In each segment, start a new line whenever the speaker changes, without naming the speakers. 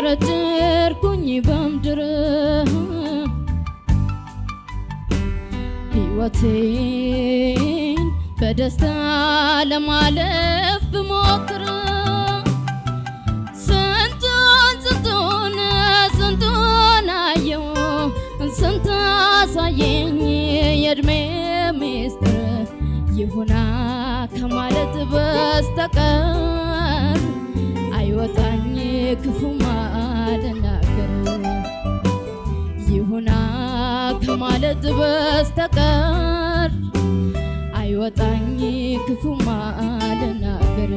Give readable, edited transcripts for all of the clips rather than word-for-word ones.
ተንጨረጨርኩኝ በምድር ሕይወቴን በደስታ ለማለፍ ብሞክር ስንቱን አየሁ ስንት አሳየኝ የዕድሜ ሚስጥር ይሁና ከማለት በስተቀር አይወጣኝ ክፉ ማልናገር ይሁና ከማለት በስተቀር አይወጣኝ ክፉ ማልናገር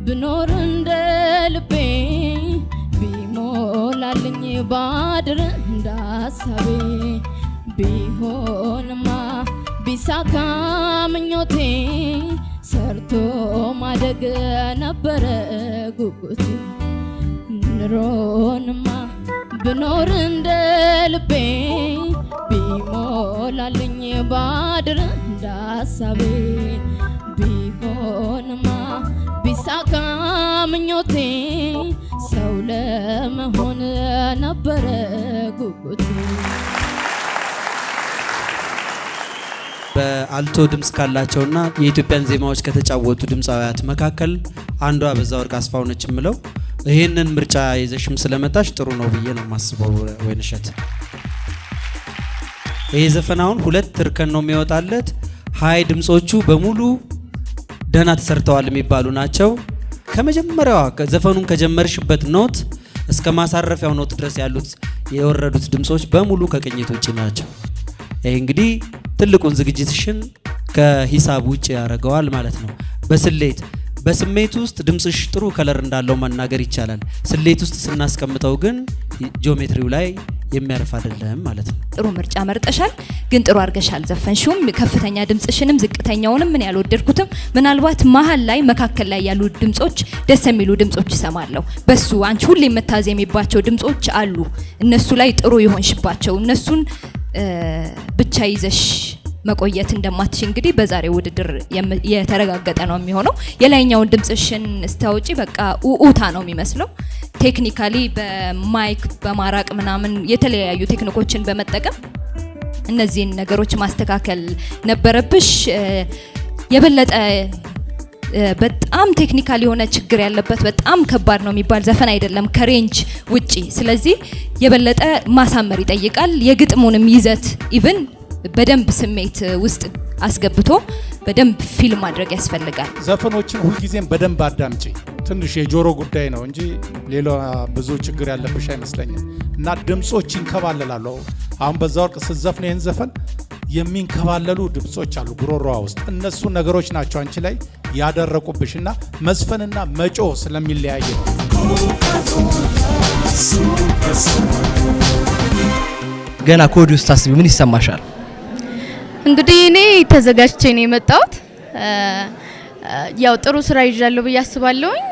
ብኖር እንደ ልቤ ቢሞላልኝ ባድር እንዳሳቤ ቢሆንማ ቢሳካ ምኞቴ ሰርቶ ማደግ ነበረ ጉጉቴ ኑሮንማ ብኖር እንደ ልቤ ቢሞላልኝ ባድር እንዳሳቤ ቢሆንማ ቢሳካ ምኞቴ ሰው ለመሆን ነበረ ጉጉቴ።
በአልቶ ድምጽ ካላቸውና የኢትዮጵያን ዜማዎች ከተጫወቱ ድምጻውያት መካከል አንዷ በዛወርቅ አስፋው ነች የምለው። ይሄንን ምርጫ ይዘሽም ስለመጣሽ ጥሩ ነው ብዬ ነው የማስበው። ወይንሸት ይሄ ዘፈን አሁን 2 እርከን ነው የሚወጣለት። ሃይ ድምጾቹ በሙሉ ደህና ተሰርተዋል የሚባሉ ናቸው። ከመጀመሪያዋ ዘፈኑን ከጀመርሽበት ኖት እስከ ማሳረፊያው ኖት ድረስ ያሉት የወረዱት ድምጾች በሙሉ ከቅኝት ውጪ ናቸው። ይሄ እንግዲህ ትልቁን ዝግጅትሽን ከሂሳብ ውጪ ያደርገዋል ማለት ነው። በስሜት ውስጥ ድምጽሽ ጥሩ ከለር እንዳለው መናገር ይቻላል። ስሌት ውስጥ ስናስቀምጠው ግን ጂኦሜትሪው ላይ የሚያርፍ አይደለም ማለት ነው።
ጥሩ ምርጫ መርጠሻል፣ ግን ጥሩ አርገሻል ዘፈንሽም። ከፍተኛ ድምጽሽንም ዝቅተኛውንም ምን ያልወደድኩትም ምናልባት መሃል ላይ መካከል ላይ ያሉ ድምጾች ደስ የሚሉ ድምጾች ይሰማለሁ። በሱ አንቺ ሁሌ የምታዜሚባቸው ድምጾች አሉ። እነሱ ላይ ጥሩ ይሆንሽባቸው። እነሱን ብቻ ይዘሽ መቆየት እንደማትሽ እንግዲህ በዛሬው ውድድር የተረጋገጠ ነው የሚሆነው። የላይኛውን ድምጽሽን ስታውጪ በቃ ኡኡታ ነው የሚመስለው። ቴክኒካሊ በማይክ በማራቅ ምናምን የተለያዩ ቴክኒኮችን በመጠቀም እነዚህን ነገሮች ማስተካከል ነበረብሽ። የበለጠ በጣም ቴክኒካሊ የሆነ ችግር ያለበት በጣም ከባድ ነው የሚባል ዘፈን አይደለም ከሬንጅ ውጪ። ስለዚህ የበለጠ ማሳመር ይጠይቃል። የግጥሙንም ይዘት ኢቭን በደንብ ስሜት ውስጥ አስገብቶ በደንብ ፊልም ማድረግ ያስፈልጋል።
ዘፈኖችን ሁልጊዜም በደንብ አዳምጪ። ትንሽ የጆሮ ጉዳይ ነው እንጂ ሌላ ብዙ ችግር ያለብሽ አይመስለኝም። እና ድምጾች ይንከባለላሉ። አሁን በዛወርቅ ስትዘፍን ይህን ዘፈን የሚንከባለሉ ድምጾች አሉ ጉሮሮዋ ውስጥ። እነሱ ነገሮች ናቸው አንቺ ላይ ያደረቁብሽና መዝፈንና መጮ ስለሚለያይ ነው።
ገና ኮዲው ስታስቢ ምን ይሰማሻል?
እንግዲህ እኔ ተዘጋጅቼ ነው የመጣሁት። ያው ጥሩ ስራ ይዣለሁ ብዬ አስባለሁኝ።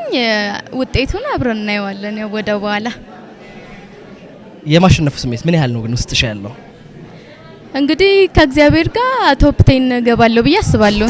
ውጤቱን አብረን እናየዋለን ወደ በኋላ።
የማሸነፍ ስሜት ምን ያህል ነው ግን ውስጥሽ ያለው?
እንግዲህ ከእግዚአብሔር ጋር ቶፕ 10 ገባለሁ ብዬ አስባለሁ።